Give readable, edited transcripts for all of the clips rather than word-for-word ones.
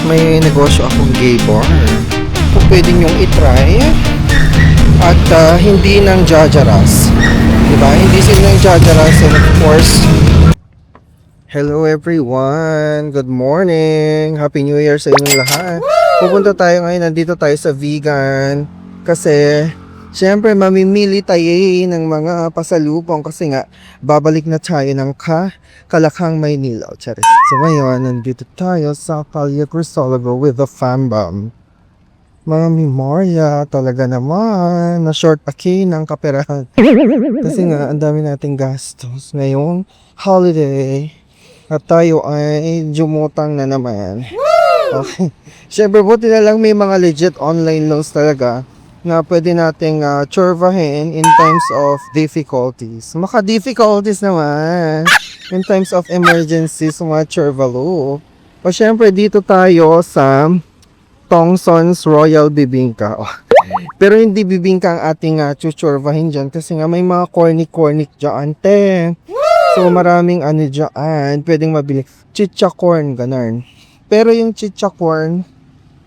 may negosyo akong gay bar. Kung pwede nyong itry. At hindi ng jajaras. Diba? Hindi sila ng jajaras. And of course, hello everyone! Good morning! Happy New Year sa inyong lahat! Pupunta tayo ngayon, nandito tayo sa vegan. Kasi, syempre mamimili tayo ng mga pasalubong. Kasi nga, babalik na tayo ng Kalakhang, Maynila. Charis. So ngayon, nandito tayo sa Calle Crisologo with the fam-bam. Mami Maria, talaga naman, na short aki ng kaperahan. Kasi nga, ang dami nating gastos ngayong holiday. At tayo ay jumutang na naman. Okay. Siyempre, buti na lang may mga legit online loans talaga na pwede nating tsorvahin in times of difficulties. Maka-difficulties naman. In times of emergencies, mga tsorvalo. O siyempre, dito tayo sa Thongson's Royal Bibingka. Oh. Pero hindi bibingka ang ating chuchorvahin dyan kasi nga may mga cornic dyan, te. So maraming ano dyan, pwedeng mabili. Chicha corn, ganun. Pero yung chicha corn,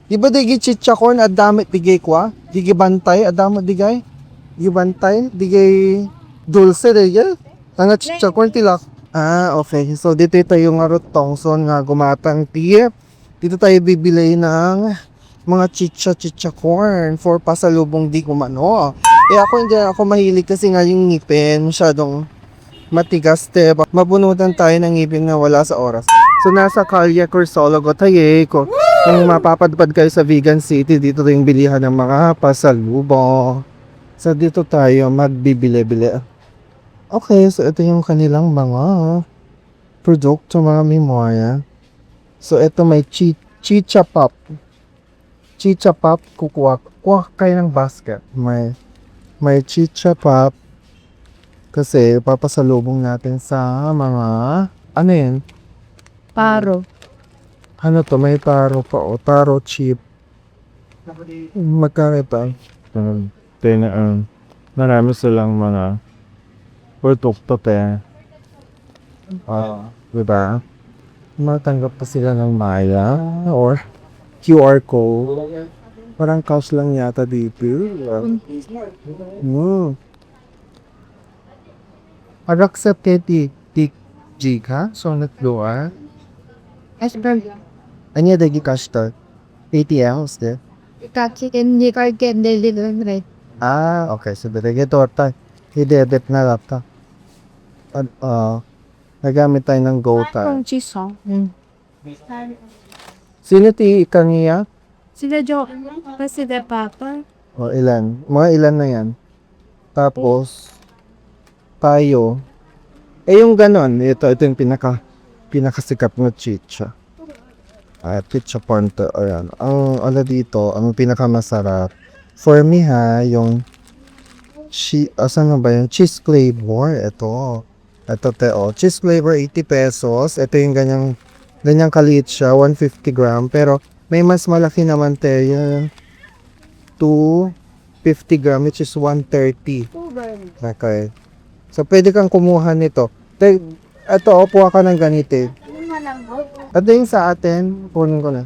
di ba digi chicha corn, adamit digay kwa? Digi bantay, adamit digay? Digi bantay, digay dulce, digay? Ang chicha corn tilak. Ah, okay. So dito tayo nga ro Thongson nga gumatang tip. Dito tayo bibili ng mga chicha corn for pasalubong di kumano. Eh ako hindi ako mahilig kasi nga yung ngipin masyadong matigas, te. Mabunutan tayo ng ngipin na wala sa oras. So nasa Calle Crisologo tayo. Kung mapapadpad kayo sa Vegan City, dito yung bilihan ng mga pasalubong. So dito tayo magbibili-bili. Okay, so ito yung kanilang mga produkto, mga memorya. So ito may chicha pop. Chicha pop, kukuha kayo ng basket. May chicha pop kasi papasalubong natin sa mga ano yan? Paro. Ano to? May taro pa o taro chip. Magkano ito? Marami silang mga produkto, te. Diba? Matanggap pa sila ng Maya or QR code. Parang cash lang yata dito. Accept kay G ka? So, nagluwa? Anya dagi cash to? ATM, de? Kaki hindi ka delivery. Ah, okay. So, dagi torta. I-debit na laptop. Nagamit tayo ng GoTa. Kung chiso. Sino ti kaniya? Sila Jo. Kasi de papa. O ilan? Mga ilan na yan. Tapos, tayo. Eh yung ganon, ito yung pinakasikat na chicha. Chicha ponte, ayan. Ang ala dito, ang pinakamasarap. For me ha, yung asan na ba yung cheese flavor? Ito te, cheese flavor 80 pesos. Ito yung ganyang kaliit siya, 150 gram. Pero may mas malaki naman te, yung 250 gram which is 130. Okay. So pwede kang kumuha nito. Ito, kuha ka ng ganito. Ito yung sa atin, kunin ko na.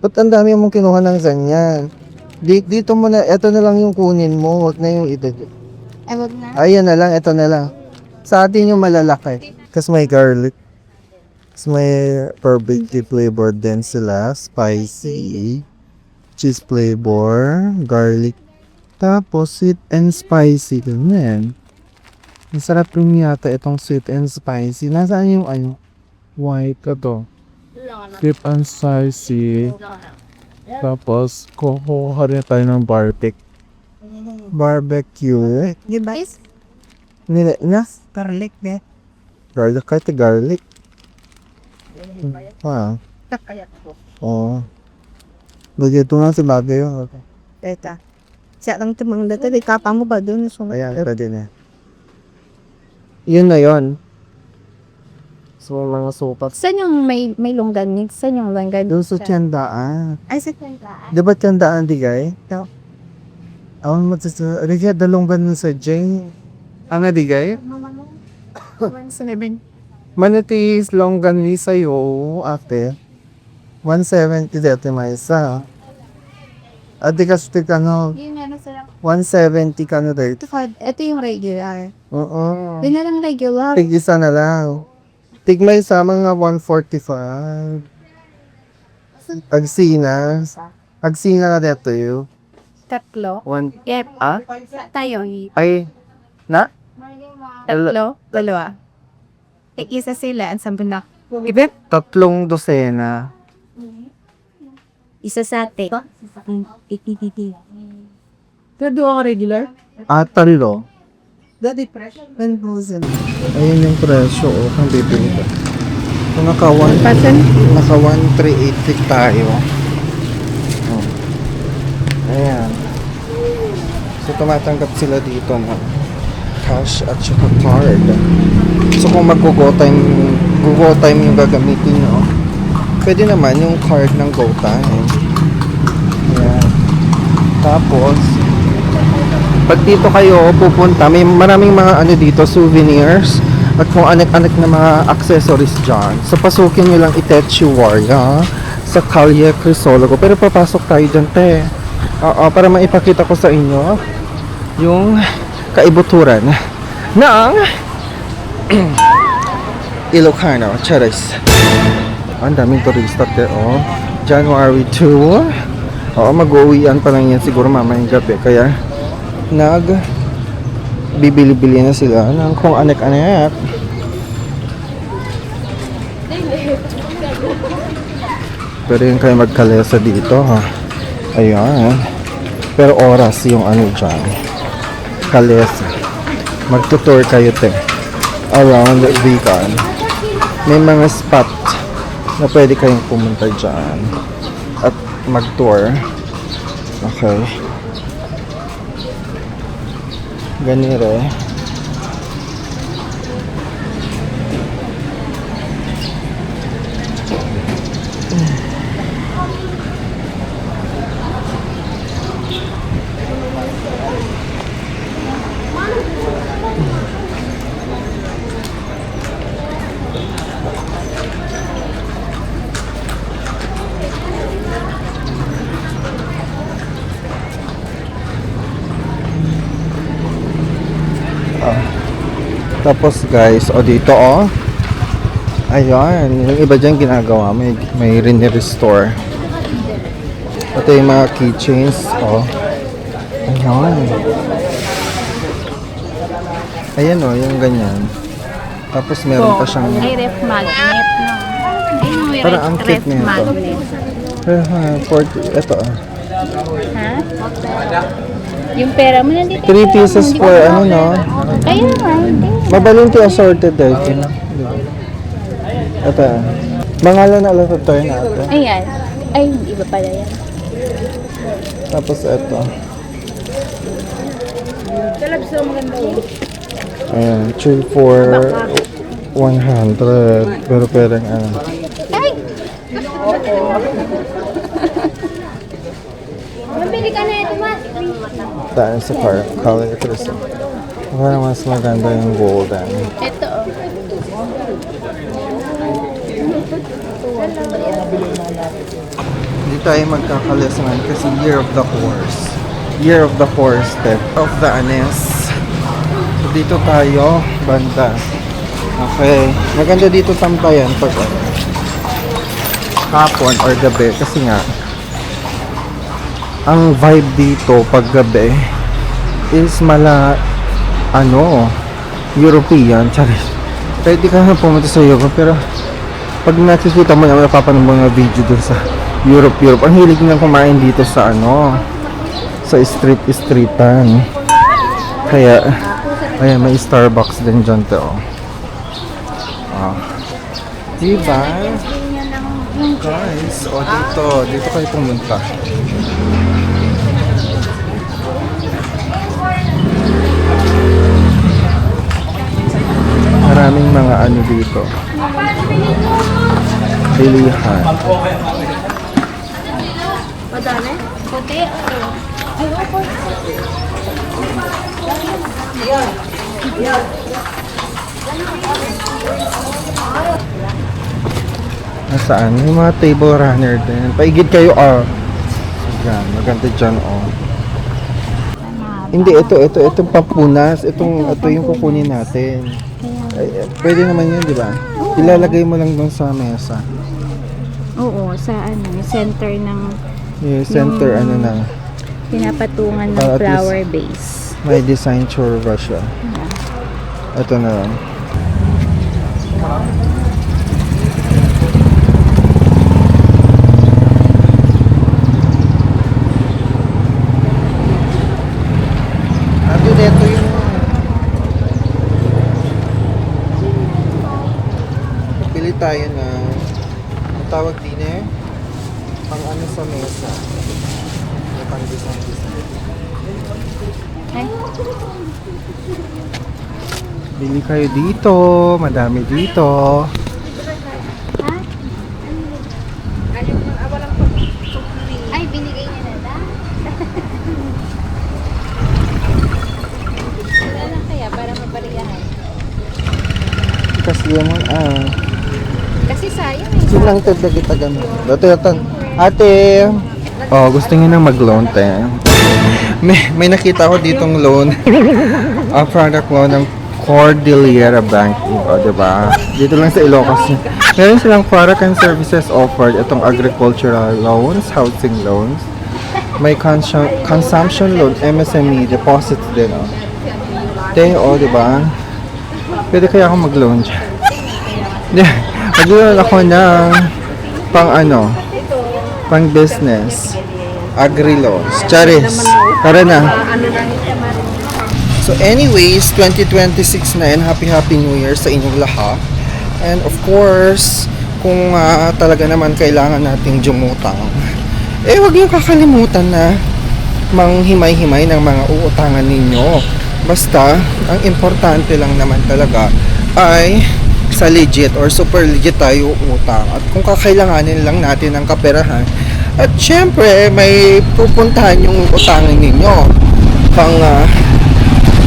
Ba't ang dami mong kinuha ng ganyan? Dito mo na, ito na lang yung kunin mo, wag na yung ito. Wag na. Ayan na lang, ito na lang. Sa atin yung malalaki. Kasi may garlic. Kasi may barbecue flavor din sila. Spicy. Cheese flavor. Garlic. Tapos sweet and spicy. Ganyan. Masarap rin yata itong sweet and spicy. Nasaan yung ano? White ka to. Sweet and spicy. Tapos, kukuha rin tayo ng barbecue. Di ba? Na? Garlic de. Garlic, kahit garlic. Takayat ko. Oo. Lagyan ito nga si bagay yun. Teta. Siya lang tumang dito. Di kapa mo ba doon? Ayan, pwede na. Yun na yun. So, mga sopat. Saan yung may longgan? Saan yung longgan? Doon sa tiyandaan. Ay, sa tiyandaan. Di ba tiyandaan, digay? Awan mo sa Rigya, dalonggan nun sa Jane. Ang digay? Sinibin. Manatis longgan ni sa'yo, ate. 170 dito may isa. Adi kasi ano, Yung meron sila. 170 ka na dito. Ito yung regular. Oo. Yun na lang regular. Tig isa na lang. Tig may isa mga 145. Agsina. Agsina na dito yun. Tatlo. One. Yep. Ah? Tayo. Ay. Na? Tatlo. Dalawa. Isa sila. Ang sabi na. Ibe? 3 dosena. Isa sa ate. Pero doon ako regular? Ah, 3. Dati presyo. 1,000. Ayun yung presyo. O, kung bibili ka. Kung naka 1,380 tayo. Oh. Ayan. So, tumatanggap sila dito na cash at saka card. So, kung mag-go time yung gagamitin nyo, pwede naman yung card ng go time. Ayan. Tapos, pag dito kayo pupunta, may maraming mga ano dito, souvenirs at kung anak-anak na mga accessories dyan. So, pasukin nyo lang Itechiwaria sa Calle Crisologo. Pero papasok tayo dyan, te. Oo, para maipakita ko sa inyo yung kaibuturan ng Ilocano. Charis. Ang daming turista, te. Oh. January 2. Oo, mag-uwian pa lang yan siguro mamayang gabi. Kaya, bibili-bili na sila ng kung anak-anak. Pwede rin kayo magkalesa dito, ha. Ayan. Pero oras yung ano dyan. Kalesa. Magtutour kayo, te. Around Vican. May mga spot na pwede kayong pumunta dyan. At mag-tour. Okay. Ganire. Tapos guys, o dito ayan, yung iba dyan ginagawa, may restore. Ito yung mga keychains, ayan. Ayan yung ganyan. Tapos meron pa siyang, Ay, ref magnet, no? Ay, may parang ang cute ref nito. magnet. Ito Ha? Yung pera mo nandito. 3 pieces for ano, no? Kaya nga, hindi. Mabalinti assorted dito. Ito. Mangalan na alam ito yun natin. Ayan. Ay, iba pala yan. Tapos ito. Talabs na maganda yun. Ayan. 2 for 100. Pero parang ano. Ay! Mabili ka na ito, mas. Tayo sa color crystal. Parang mas maganda yung golden. Ito, Hindi tayo magkakalesanan kasi Year of the Horse. Year of the Horse, Death of the Anes. So, dito tayo, banda. Okay. Maganda dito tampayan pag hapon or gabi kasi nga ang vibe dito pag gabi is European, charis. Pwede ka na pumunta sa Europe pero pag nakikita mo na napapanood mo mga video dun sa Europe, ang hilig nilang kumain dito sa sa streetan. Kaya ayan, may Starbucks din dyan to. Diba? Guys, dito kayo pumunta. Maraming mga dito. Bilihan. madami. Puti. Ay, opo. Nasaan? May mga table runner din. Paigid kayo, ah. Yan, maganda dyan, oh. Hindi, itong pampunas. Ito yung kukunin natin. Ay, pwede naman yun, di ba? Ilalagay mo lang doon sa mesa. Oo, sa center ng Yung center, ano na. pinapatungan ng Para at least- flower base. May design churva siya. Ito na lang. Ate, dito yung pili tayo na ang tawag din pang ano sa mesa. May pang design. Ay, Bili kayo dito, madami dito. ay binigay niya na da. Wala lang kaya para mabaligahan. Kasi naman, Kasi sayang silang tagdagitagan. Dito. Ate! Oh, gusto niyo nang mag-loan, te. May nakita ko ditong loan. Product loan ng Cordillera Bank. O, diba? Dito lang sa Ilocos. Meron silang product and services offered. Itong agricultural loans, housing loans. May consumption loan, MSME, deposits din, oh. Te, oh, diba? Pwede kaya ako mag-loan dyan. Mag-loan ako ng pang business. Agri-loans. Charis. Tara na. So anyways, 2026 na yan. Happy New Year sa inyong lahat. And of course, kung talaga naman kailangan nating jumutang, huwag niyo kakalimutan na manghimay-himay ng mga uutangan ninyo. Basta, ang importante lang naman talaga ay sa legit or super legit tayo utang. At kung kakailanganin lang natin ng kaperahan, at syempre, may pupuntahan yung utangin ninyo pang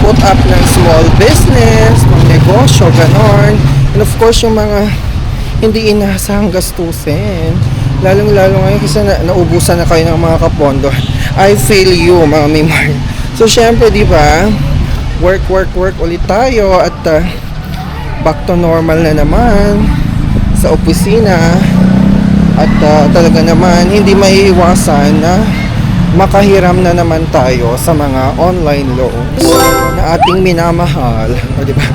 put up ng small business, pang negosyo, ganon. And of course, yung mga hindi inasahang gastusin. Lalong-lalo ngayon kasi naubusan na kayo ng mga kapondo. I feel you, mga mimar. So, syempre, di ba, work ulit tayo at back to normal na naman sa opisina. At talaga naman, hindi maiiwasan na makahiram na naman tayo sa mga online loans na ating minamahal. O, diba?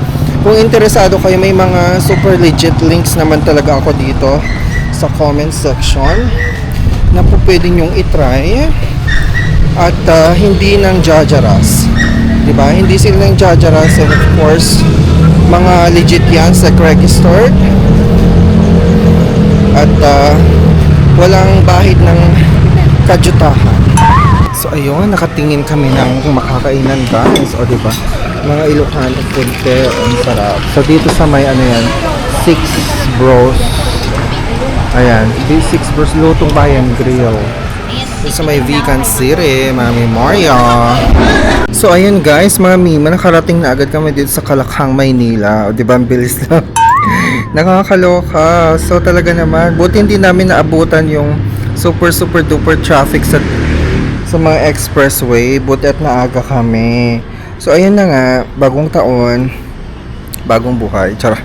Kung interesado kayo, may mga super legit links naman talaga ako dito sa comment section na po pwede nyong itry at hindi nang jajaras. Diba? Hindi sila ng jajaras, and of course, mga legit yan, registered. At walang bahid ng kajutahan. So ayun, nakatingin kami ng makakainan, guys. O diba, mga Ilocano food fair, ang sarap. So dito sa may Six Bros. Ayan, Six Bros Lutong Bayan Grill. Dito sa may Vegan City, Mami Maria. So ayun, guys, mga mima, nakarating na agad kami dito sa Kalakhang, Maynila. O diba, ang bilis lang. Nakakaloka. So talaga naman, buti hindi namin naabutan yung super duper traffic sa mga expressway. Buti at naaga kami. So ayun na nga, bagong taon, bagong buhay. Charot.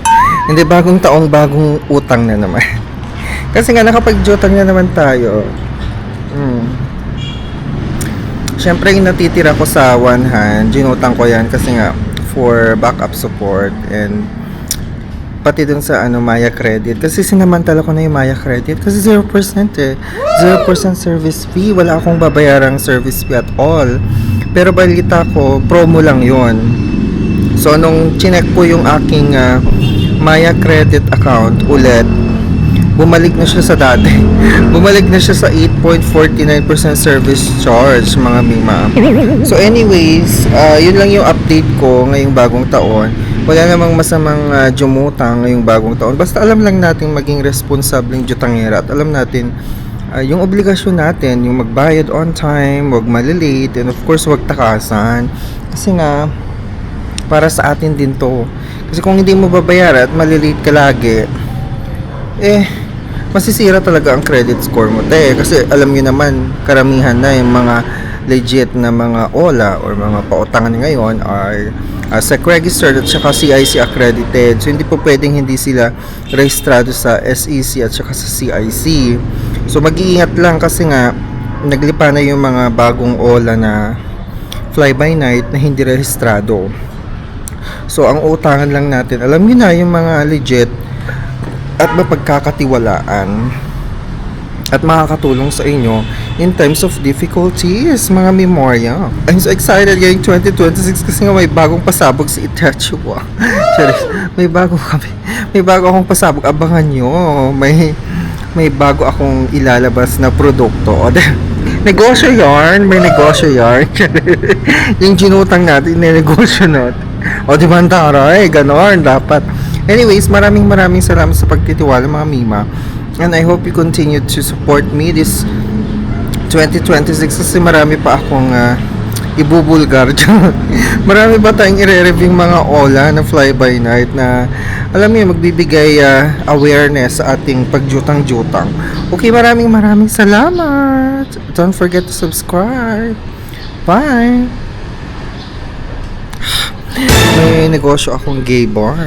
Hindi, bagong taon, bagong utang na naman. Kasi nga nakapag-utang na naman tayo. Siyempre yung natitira ko sa one hand, ginutang ko yan kasi nga for backup support and pati dun sa Maya Credit. Kasi sinamantala ko na yung Maya Credit. Kasi 0% eh. 0% service fee. Wala akong babayarang service fee at all. Pero balita ko, promo lang yon. So, nung chinek ko yung aking Maya Credit account ulit, bumalik na siya sa dati. Bumalik na siya sa 8.49% service charge, mga mima. So anyways, yun lang yung update ko ngayong bagong taon. Wala namang masamang jumutang ngayong bagong taon. Basta alam lang natin maging responsableng jutangera at alam natin yung obligasyon natin, yung magbayad on time, wag malilate, and of course wag takasan. Kasi nga, para sa atin din to. Kasi kung hindi mo babayaran at malilate ka lagi, masisira talaga ang credit score mo, te. Kasi alam niyo naman, karamihan na yung mga legit na mga OLA or mga pautangan ngayon are SEC registered at saka CIC accredited. So hindi po pwedeng hindi sila rehistrado sa SEC at saka sa CIC. So mag-iingat lang kasi nga naglipa na yung mga bagong OLA na fly by night na hindi rehistrado. So ang utangan lang natin, alam niyo na yung mga legit at mapagkakatiwalaan at makakatulong sa inyo in times of difficulties, mga memorya. I'm so excited ngayong 2026 kasi nga may bagong pasabog si Itachua. may bago akong pasabog, abangan nyo. May bago akong ilalabas na produkto. O, negosyo yarn, may negosyo yarn. Yung ginutang natin, negosyo natin. O, di ba ang taray? Ganon, dapat. Anyways, maraming salamat sa pagtitiwala, mga Mima. And I hope you continue to support me this 2026 kasi marami pa akong ibubulgar. Marami pa tayong i-review mga OLA na fly-by-night na alam niyo magbibigay awareness sa ating pagjutang-jutang. Okay, maraming salamat. Don't forget to subscribe. Bye! May negosyo akong gay bar.